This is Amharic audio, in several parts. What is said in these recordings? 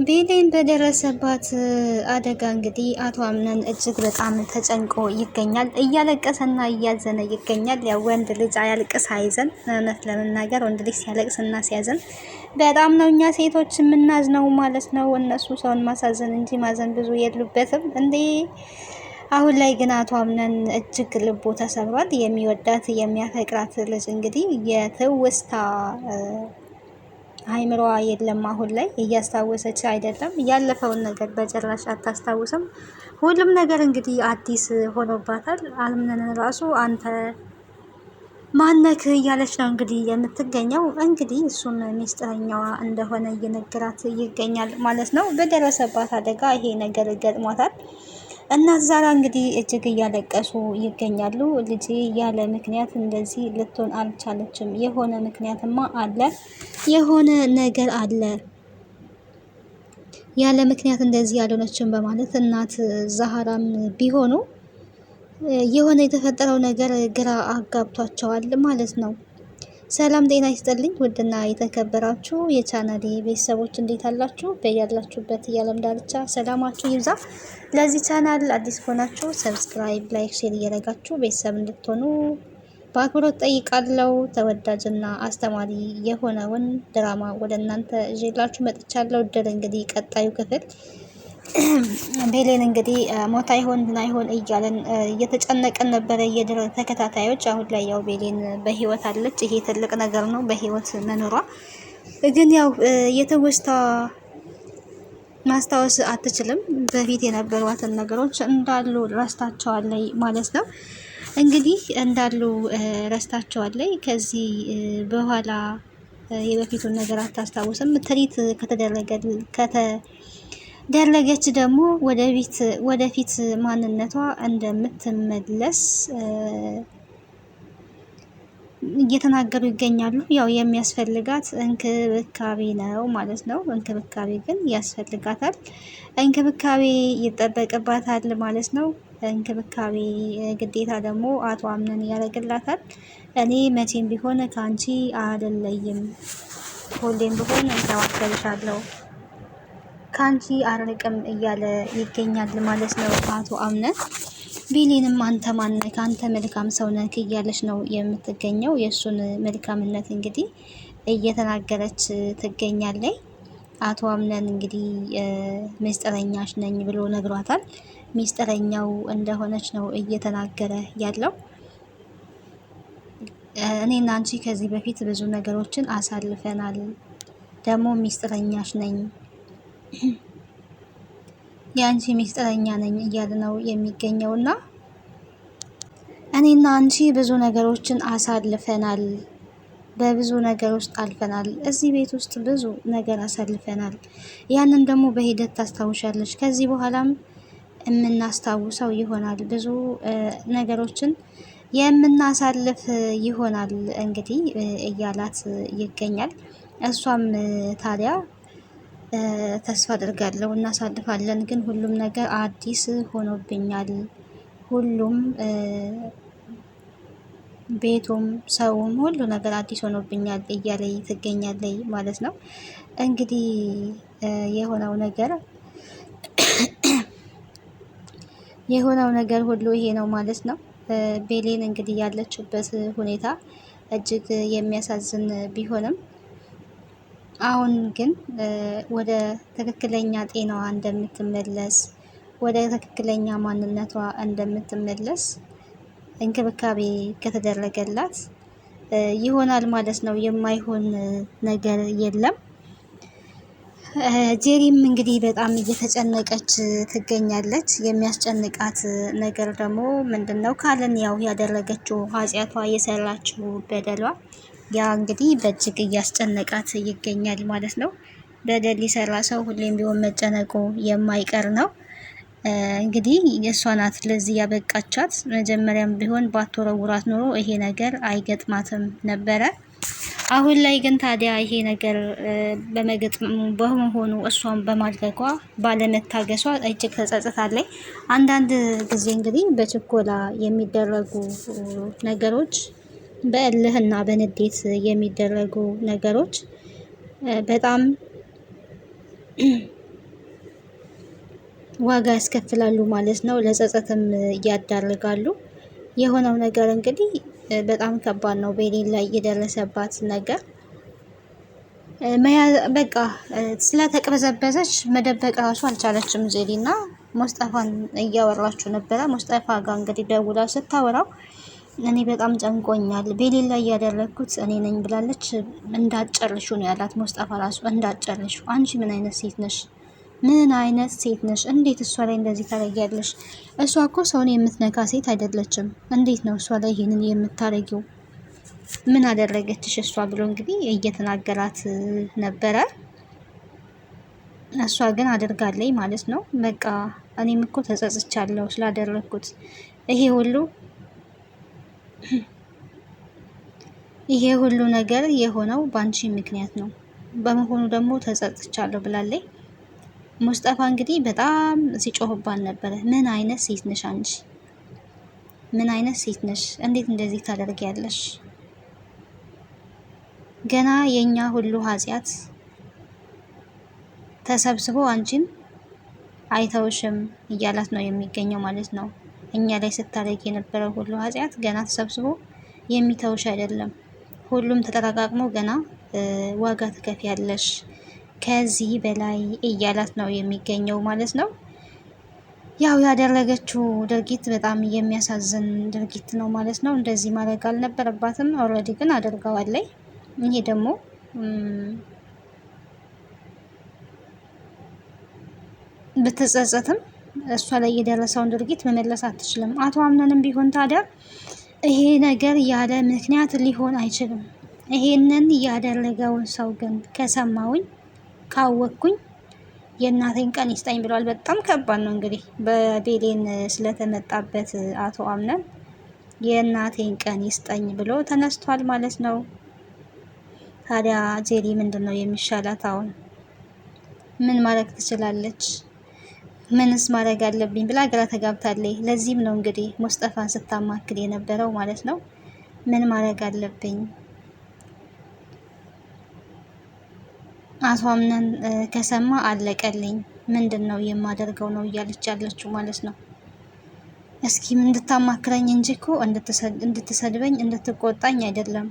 ቤሌን በደረሰባት አደጋ እንግዲህ አቶ አምነን እጅግ በጣም ተጨንቆ ይገኛል። እያለቀሰና እያዘነ ይገኛል። ያው ወንድ ልጅ አያልቅስ አይዘን። እውነት ለመናገር ወንድ ልጅ ሲያለቅስና ሲያዘን በጣም ነው እኛ ሴቶች የምናዝነው ማለት ነው። እነሱ ሰውን ማሳዘን እንጂ ማዘን ብዙ የሉበትም እንዴ። አሁን ላይ ግን አቶ አምነን እጅግ ልቦ ተሰብሯል። የሚወዳት የሚያፈቅራት ልጅ እንግዲህ የትውስታ አይምሮዋ የለም። አሁን ላይ እያስታወሰች አይደለም። ያለፈውን ነገር በጭራሽ አታስታውስም። ሁሉም ነገር እንግዲህ አዲስ ሆኖባታል። አምነን ራሱ አንተ ማነክ እያለች ነው እንግዲህ የምትገኘው። እንግዲህ እሱም ሚስጥረኛዋ እንደሆነ እየነገራት ይገኛል ማለት ነው። በደረሰባት አደጋ ይሄ ነገር ገጥሟታል። እናት ዛራ እንግዲህ እጅግ እያለቀሱ ይገኛሉ። ልጄ ያለ ምክንያት እንደዚህ ልትሆን አልቻለችም። የሆነ ምክንያትማ አለ፣ የሆነ ነገር አለ። ያለ ምክንያት እንደዚህ ያልሆነችም በማለት እናት ዛህራም ቢሆኑ የሆነ የተፈጠረው ነገር ግራ አጋብቷቸዋል ማለት ነው። ሰላም ጤና ይስጥልኝ ውድና የተከበራችሁ የቻናሌ ቤተሰቦች እንዴት አላችሁ? በያላችሁበት የዓለም ዳርቻ ሰላማችሁ ይብዛ። ለዚህ ቻናል አዲስ ከሆናችሁ ሰብስክራይብ፣ ላይክ፣ ሼር እያደረጋችሁ ቤተሰብ እንድትሆኑ በአክብሮት ጠይቃለሁ። ተወዳጅና አስተማሪ የሆነውን ድራማ ወደ እናንተ ይዤላችሁ መጥቻለሁ። ድል እንግዲህ ቀጣዩ ክፍል ቤሌን እንግዲህ ሞታ ይሆን ምን አይሆን እያለን እየተጨነቀን ነበረ የድሮ ተከታታዮች። አሁን ላይ ያው ቤሌን በህይወት አለች። ይሄ ትልቅ ነገር ነው በህይወት መኖሯ። ግን ያው የተወስታ ማስታወስ አትችልም። በፊት የነበሯትን ነገሮች እንዳሉ ረስታቸዋለይ ማለት ነው። እንግዲህ እንዳሉ ረስታቸዋለይ። ከዚህ በኋላ የበፊቱን ነገር አታስታውስም። ትሪት ከተደረገች ደግሞ ወደፊት ማንነቷ እንደምትመለስ እየተናገሩ ይገኛሉ። ያው የሚያስፈልጋት እንክብካቤ ነው ማለት ነው። እንክብካቤ ግን ያስፈልጋታል። እንክብካቤ ይጠበቅባታል ማለት ነው። እንክብካቤ ግዴታ ደግሞ አቶ አምነን ያደርግላታል። እኔ መቼም ቢሆን ከአንቺ አልለይም፣ ሁሌም ቢሆን እንከባከብሻለሁ፣ ከአንቺ አርቅም እያለ ይገኛል ማለት ነው አቶ አምነን። ቤሌንም አንተ ማነህ? አንተ መልካም ሰው ነህ እያለች ነው የምትገኘው። የእሱን መልካምነት እንግዲህ እየተናገረች ትገኛለች። አቶ አምነን እንግዲህ ሚስጥረኛሽ ነኝ ብሎ ነግሯታል። ሚስጥረኛው እንደሆነች ነው እየተናገረ ያለው። እኔና አንቺ ከዚህ በፊት ብዙ ነገሮችን አሳልፈናል፣ ደግሞ ሚስጥረኛሽ ነኝ፣ የአንቺ ሚስጥረኛ ነኝ እያለ ነው የሚገኘው። እና እኔና አንቺ ብዙ ነገሮችን አሳልፈናል፣ በብዙ ነገር ውስጥ አልፈናል። እዚህ ቤት ውስጥ ብዙ ነገር አሳልፈናል። ያንን ደግሞ በሂደት ታስታውሻለች። ከዚህ በኋላም የምናስታውሰው ይሆናል። ብዙ ነገሮችን የምናሳልፍ ይሆናል እንግዲህ እያላት ይገኛል። እሷም ታዲያ ተስፋ አድርጋለሁ እናሳልፋለን፣ ግን ሁሉም ነገር አዲስ ሆኖብኛል፣ ሁሉም ቤቱም ሰውም ሁሉ ነገር አዲስ ሆኖብኛል እያለይ ትገኛለይ ማለት ነው። እንግዲህ የሆነው ነገር ሁሉ ይሄ ነው ማለት ነው። ቤሌን እንግዲህ ያለችበት ሁኔታ እጅግ የሚያሳዝን ቢሆንም አሁን ግን ወደ ትክክለኛ ጤናዋ እንደምትመለስ፣ ወደ ትክክለኛ ማንነቷ እንደምትመለስ እንክብካቤ ከተደረገላት ይሆናል ማለት ነው። የማይሆን ነገር የለም። ጄሪም እንግዲህ በጣም እየተጨነቀች ትገኛለች። የሚያስጨንቃት ነገር ደግሞ ምንድን ነው ካለን ያው ያደረገችው ኃጢአቷ የሰራችው በደሏ ያ እንግዲህ በእጅግ እያስጨነቃት ይገኛል ማለት ነው። በደል የሰራ ሰው ሁሌም ቢሆን መጨነቁ የማይቀር ነው። እንግዲህ እሷ ናት ለዚህ ያበቃቻት። መጀመሪያም ቢሆን ባትወረውራት ኖሮ ይሄ ነገር አይገጥማትም ነበረ። አሁን ላይ ግን ታዲያ ይሄ ነገር በመሆኑ እሷን በማድረጓ ባለመታገሷ እጅግ ተጸጽታለች። አንዳንድ ጊዜ እንግዲህ በችኮላ የሚደረጉ ነገሮች፣ በእልህና በንዴት የሚደረጉ ነገሮች በጣም ዋጋ ያስከፍላሉ ማለት ነው። ለጸጸትም እያዳርጋሉ። የሆነው ነገር እንግዲህ በጣም ከባድ ነው። ቤሌን ላይ የደረሰባት ነገር በቃ ስለተቅበዘበዘች መደበቅ ራሱ አልቻለችም። ዜሊና ሙስጠፋን እያወራችሁ ነበረ። ሙስጠፋ ጋር እንግዲህ ደውላ ስታወራው እኔ በጣም ጨንቆኛል፣ ቤሌን ላይ እያደረግኩት እኔ ነኝ ብላለች። እንዳጨርሹ ነው ያላት ሙስጠፋ ራሱ እንዳጨርሹ። አንቺ ምን አይነት ሴት ነሽ? ምን አይነት ሴት ነሽ? እንዴት እሷ ላይ እንደዚህ ታደርጊያለሽ? እሷ እኮ ሰውን የምትነካ ሴት አይደለችም። እንዴት ነው እሷ ላይ ይህንን የምታደርጊው? ምን አደረገችሽ እሷ ብሎ እንግዲህ እየተናገራት ነበረ። እሷ ግን አድርጋለች ማለት ነው። በቃ እኔም እኮ ተጸጽቻለሁ ስላደረግኩት ይሄ ሁሉ ነገር የሆነው በአንቺ ምክንያት ነው። በመሆኑ ደግሞ ተጸጽቻለሁ ብላለች። ሙስጠፋ እንግዲህ በጣም ሲጮህባን ነበረ። ምን አይነት ሴት ነሽ አንቺ? ምን አይነት ሴት ነሽ? እንዴት እንደዚህ ታደርጊያለሽ? ገና የኛ ሁሉ ኃጢአት ተሰብስቦ አንቺን አይተውሽም እያላት ነው የሚገኘው ማለት ነው። እኛ ላይ ስታደርግ የነበረው ሁሉ ኃጢአት ገና ተሰብስቦ የሚተውሽ አይደለም። ሁሉም ተጠራቃቅሞ ገና ዋጋ ትከፍያለሽ ከዚህ በላይ እያላት ነው የሚገኘው ማለት ነው። ያው ያደረገችው ድርጊት በጣም የሚያሳዝን ድርጊት ነው ማለት ነው። እንደዚህ ማድረግ አልነበረባትም። ኦልሬዲ ግን አድርገዋለች። ይሄ ደግሞ ብትጸጸትም እሷ ላይ የደረሰውን ድርጊት መመለስ አትችልም። አቶ አምነንም ቢሆን ታዲያ ይሄ ነገር ያለ ምክንያት ሊሆን አይችልም። ይሄንን ያደረገውን ሰው ግን ከሰማውኝ ካወቅኩኝ የእናቴን ቀን ይስጠኝ ብሏል። በጣም ከባድ ነው እንግዲህ በቤሌን ስለተመጣበት አቶ አምነን የእናቴን ቀን ይስጠኝ ብሎ ተነስቷል ማለት ነው። ታዲያ ጄሪ ምንድን ነው የሚሻላት? አሁን ምን ማድረግ ትችላለች? ምንስ ማድረግ አለብኝ ብላ ግራ ተጋብታለች። ለዚህም ነው እንግዲህ ሙስጠፋን ስታማክል የነበረው ማለት ነው። ምን ማድረግ አለብኝ? አቶ አምነን ከሰማ አለቀልኝ፣ ምንድን ነው የማደርገው ነው እያለች ያለችው ማለት ነው። እስኪ እንድታማክረኝ እንጂ እኮ እንድትሰድበኝ እንድትቆጣኝ አይደለም።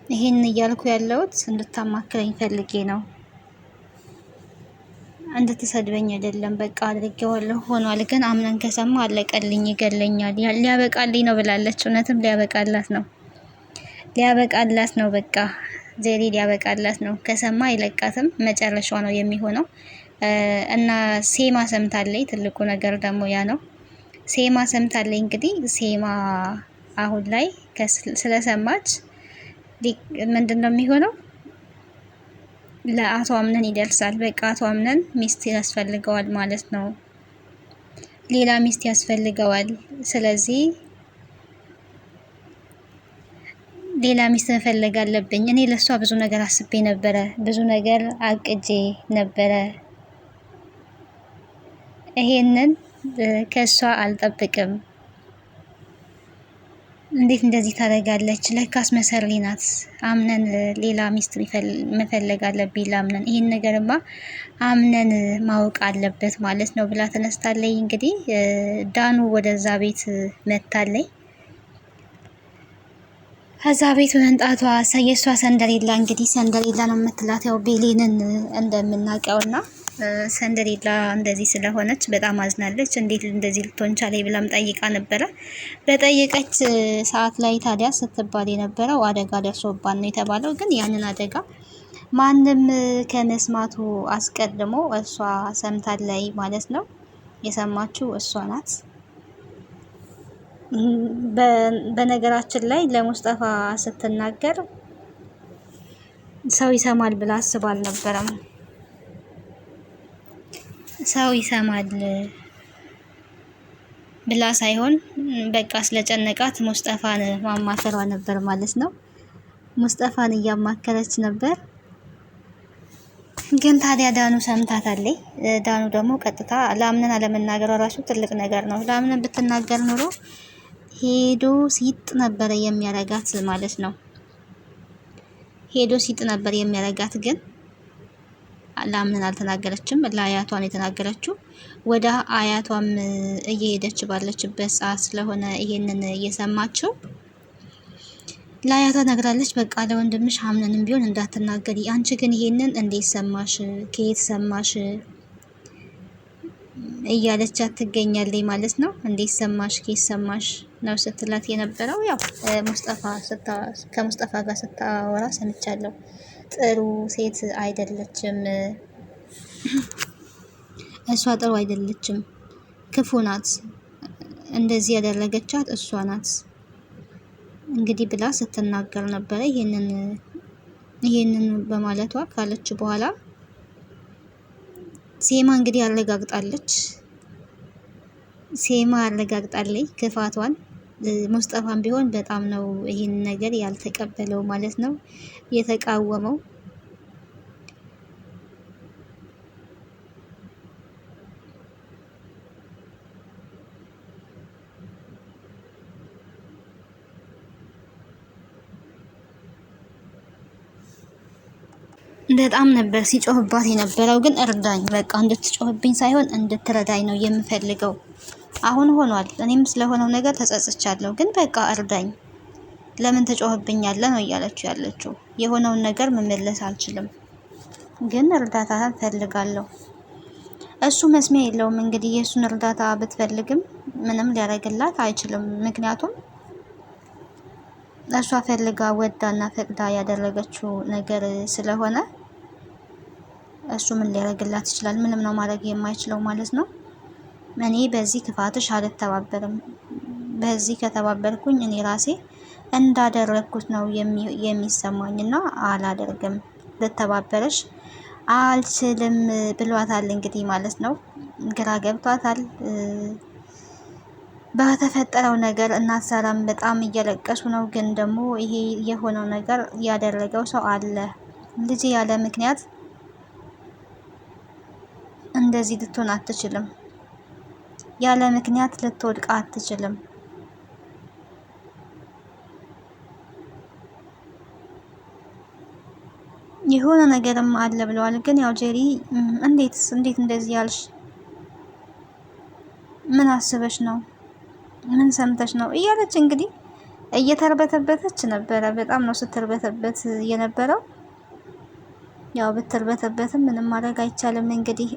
ይሄን እያልኩ ያለሁት እንድታማክረኝ ፈልጌ ነው፣ እንድትሰድበኝ አይደለም። በቃ አድርጌዋለሁ፣ ሆኗል። ግን አምነን ከሰማ አለቀልኝ፣ ይገለኛል፣ ሊያበቃልኝ ነው ብላለች። እውነትም ሊያበቃላት ነው። በቃ ጄሪ ሊያበቃላት ነው። ከሰማ አይለቃትም፣ መጨረሻዋ ነው የሚሆነው። እና ሴማ ሰምታለኝ። ትልቁ ነገር ደግሞ ያ ነው። ሴማ ሰምታለኝ። እንግዲህ ሴማ አሁን ላይ ስለሰማች ምንድን ነው የሚሆነው? ለአቶ አምነን ይደርሳል። በቃ አቶ አምነን ሚስት ያስፈልገዋል ማለት ነው። ሌላ ሚስት ያስፈልገዋል። ስለዚህ ሌላ ሚስት መፈለግ አለብኝ። እኔ ለሷ ብዙ ነገር አስቤ ነበረ፣ ብዙ ነገር አቅጄ ነበረ። ይሄንን ከሷ አልጠብቅም። እንዴት እንደዚህ ታደርጋለች? ለካስ መሰሪ ናት። አምነን ሌላ ሚስት መፈለግ አለብኝ ለአምነን። ይህን ነገርማ አምነን ማወቅ አለበት ማለት ነው ብላ ተነስታለይ። እንግዲህ ዳኑ ወደዛ ቤት መታለይ። ከዛ ቤቱ መንጣቷ የእሷ ሰንደሬላ እንግዲህ ሰንደሬላ ነው የምትላት ያው ቤሌንን እንደምናውቀውና ሰንደሬላ እንደዚህ ስለሆነች በጣም አዝናለች። እንዴት እንደዚህ ልትሆን ቻለች ብላም ጠይቃ ነበረ። በጠየቀች ሰዓት ላይ ታዲያ ስትባል የነበረው አደጋ ደርሶባት ነው የተባለው። ግን ያንን አደጋ ማንም ከመስማቱ አስቀድሞ እሷ ሰምታለች ማለት ነው። የሰማችው እሷ ናት። በነገራችን ላይ ለሙስጠፋ ስትናገር ሰው ይሰማል ብላ አስባ አልነበረም። ሰው ይሰማል ብላ ሳይሆን በቃ ስለጨነቃት ሙስጠፋን ማማከሯ ነበር ማለት ነው። ሙስጠፋን እያማከረች ነበር። ግን ታዲያ ዳኑ ሰምታታለች። ዳኑ ደግሞ ቀጥታ ለአምነን አለመናገሯ ራሱ ትልቅ ነገር ነው። ለአምነን ብትናገር ኑሮ ሄዶ ሲጥ ነበረ የሚያረጋት ማለት ነው። ሄዶ ሲጥ ነበር የሚያረጋት። ግን ላምን አልተናገረችም። ለአያቷን የተናገረችው ወደ አያቷም እየሄደች ባለችበት ሰዓት ስለሆነ ይሄንን እየሰማችው ለአያቷ ነግራለች። በቃ ለወንድምሽ አምነንም ቢሆን እንዳትናገሪ፣ አንቺ ግን ይሄንን እንዴት ሰማሽ? ከየት ሰማሽ? እያለቻት ትገኛለች ማለት ነው። እንዴት ሰማሽ? ከየት ሰማሽ ነው ስትላት የነበረው። ያው ከሙስጠፋ ጋር ስታወራ ሰምቻለሁ። ጥሩ ሴት አይደለችም፣ እሷ ጥሩ አይደለችም፣ ክፉ ናት፣ እንደዚህ ያደረገቻት እሷ ናት እንግዲህ ብላ ስትናገር ነበረ። ይሄንን በማለቷ ካለች በኋላ ሴማ እንግዲህ አረጋግጣለች። ክፋቷን። ሙስጠፋም ቢሆን በጣም ነው ይህን ነገር ያልተቀበለው ማለት ነው፣ የተቃወመው። በጣም ነበር ሲጮህባት የነበረው። ግን እርዳኝ፣ በቃ እንድትጮህብኝ ሳይሆን እንድትረዳኝ ነው የምፈልገው። አሁን ሆኗል። እኔም ስለሆነው ነገር ተጸጽቻለሁ። ግን በቃ እርዳኝ፣ ለምን ትጮህብኛለህ ነው እያለችው ያለችው። የሆነውን ነገር መመለስ አልችልም፣ ግን እርዳታ ፈልጋለሁ። እሱ መስሚያ የለውም እንግዲህ የእሱን እርዳታ ብትፈልግም ምንም ሊያደርግላት አይችልም። ምክንያቱም እሷ ፈልጋ ወዳና ፈቅዳ ያደረገችው ነገር ስለሆነ እሱ ምን ሊያደርግላት ይችላል? ምንም ነው ማድረግ የማይችለው ማለት ነው። እኔ በዚህ ክፋትሽ አልተባበርም። በዚህ ከተባበርኩኝ እኔ ራሴ እንዳደረግኩት ነው የሚሰማኝና አላደርግም። ልተባበረሽ አልችልም ብሏታል እንግዲህ ማለት ነው። ግራ ገብቷታል በተፈጠረው ነገር። እናት ሰላም በጣም እየለቀሱ ነው። ግን ደግሞ ይሄ የሆነው ነገር ያደረገው ሰው አለ። ልጅ ያለ ምክንያት እንደዚህ ልትሆን አትችልም። ያለ ምክንያት ልትወድቅ አትችልም። የሆነ ነገርም አለ ብለዋል። ግን ያው ጄሪ እንዴት እንደዚህ ያልሽ? ምን አስበሽ ነው? ምን ሰምተሽ ነው? እያለች እንግዲህ እየተርበተበተች ነበረ። በጣም ነው ስትርበተበት የነበረው። ያው ብትርበተበትም ምንም ማድረግ አይቻልም። እንግዲህ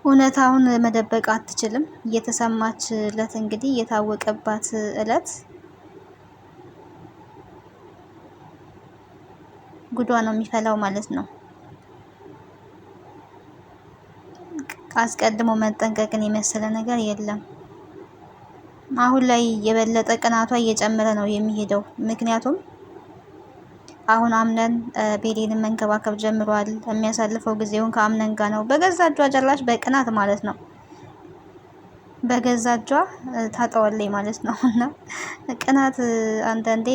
እውነታውን መደበቅ አትችልም። እየተሰማችለት እንግዲህ የታወቀባት እለት ጉዷ ነው የሚፈላው ማለት ነው። አስቀድሞ መጠንቀቅን የመሰለ ነገር የለም። አሁን ላይ የበለጠ ቅናቷ እየጨመረ ነው የሚሄደው። ምክንያቱም አሁን አምነን ቤሌንን መንከባከብ ጀምሯል። የሚያሳልፈው ጊዜውን ከአምነን ጋር ነው። በገዛ እጇ ጀላሽ በቅናት ማለት ነው። በገዛ እጇ ታጠዋለች ማለት ነው። እና ቅናት አንዳንዴ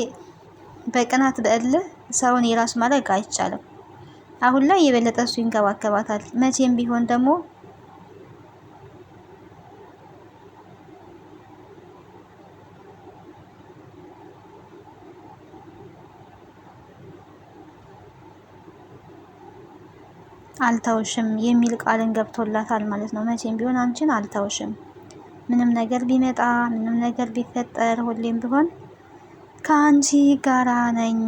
በቅናት በእልህ ሰውን የራስ ማድረግ አይቻልም። አሁን ላይ የበለጠ እሱ ይንከባከባታል። መቼም ቢሆን ደግሞ አልተውሽም የሚል ቃልን ገብቶላታል ማለት ነው። መቼም ቢሆን አንቺን አልተውሽም፣ ምንም ነገር ቢመጣ ምንም ነገር ቢፈጠር ሁሌም ቢሆን ከአንቺ ጋራ ነኝ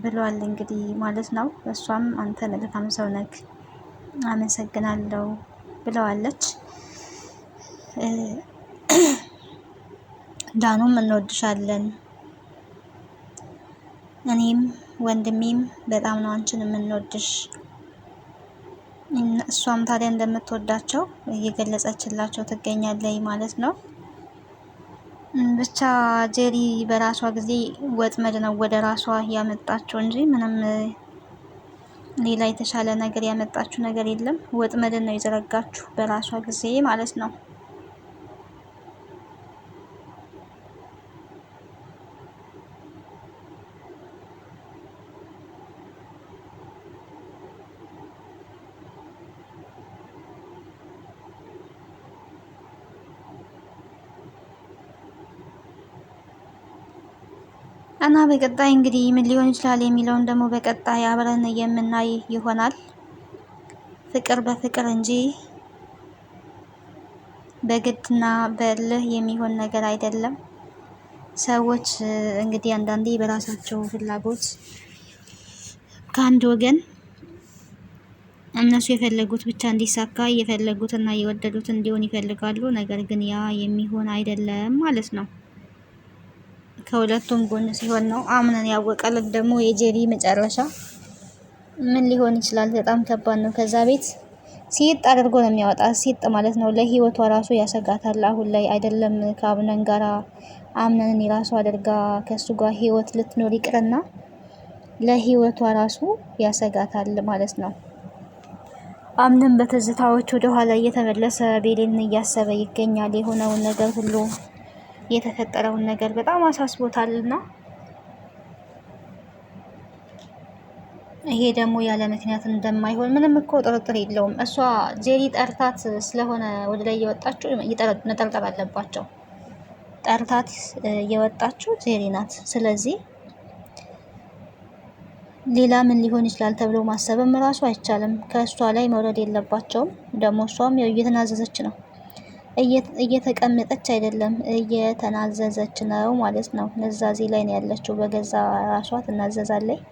ብሏል እንግዲህ ማለት ነው። እሷም አንተ መልካም ሰው ነክ፣ አመሰግናለሁ ብለዋለች። ዳኑም እንወድሻለን፣ እኔም ወንድሜም በጣም ነው አንቺን የምንወድሽ። እሷም ታዲያ እንደምትወዳቸው እየገለጸችላቸው ትገኛለች ማለት ነው። ብቻ ጄሪ በራሷ ጊዜ ወጥመድ ነው ወደ ራሷ ያመጣችው እንጂ ምንም ሌላ የተሻለ ነገር ያመጣችው ነገር የለም። ወጥመድን ነው የዘረጋችው በራሷ ጊዜ ማለት ነው። እና በቀጣይ እንግዲህ ምን ሊሆን ይችላል የሚለውን ደግሞ በቀጣይ አብረን የምናይ ይሆናል። ፍቅር በፍቅር እንጂ በግድና በእልህ የሚሆን ነገር አይደለም። ሰዎች እንግዲህ አንዳንዴ በራሳቸው ፍላጎት ከአንድ ወገን እነሱ የፈለጉት ብቻ እንዲሳካ የፈለጉትና የወደዱት እንዲሆን ይፈልጋሉ። ነገር ግን ያ የሚሆን አይደለም ማለት ነው። ከሁለቱም ጎን ሲሆን ነው። አምነን ያወቀልን ደግሞ የጄሪ መጨረሻ ምን ሊሆን ይችላል? በጣም ከባድ ነው። ከዛ ቤት ሲጥ አድርጎ ነው የሚያወጣት። ሲጥ ማለት ነው። ለህይወቷ ራሱ ያሰጋታል። አሁን ላይ አይደለም ከአብነን ጋራ አምነን የራሱ አድርጋ ከሱ ጋር ህይወት ልትኖር ይቅርና ለህይወቷ ራሱ ያሰጋታል ማለት ነው። አምነን በትዝታዎች ወደ ኋላ እየተመለሰ ቤሌን እያሰበ ይገኛል። የሆነውን ነገር ሁሉ የተፈጠረውን ነገር በጣም አሳስቦታልና ይሄ ደግሞ ያለ ምክንያት እንደማይሆን ምንም እኮ ጥርጥር የለውም። እሷ ጄሪ ጠርታት ስለሆነ ወደ ላይ እየወጣችው መጠርጠር አለባቸው። ጠርታት የወጣችው ጄሪ ናት። ስለዚህ ሌላ ምን ሊሆን ይችላል ተብሎ ማሰብም ራሱ አይቻልም። ከእሷ ላይ መውረድ የለባቸውም። ደግሞ እሷም ያው እየተናዘዘች ነው፣ እየተቀመጠች አይደለም፣ እየተናዘዘች ነው ማለት ነው። ነዛዜ ላይ ነው ያለችው። በገዛ ራሷ ትናዘዛለች።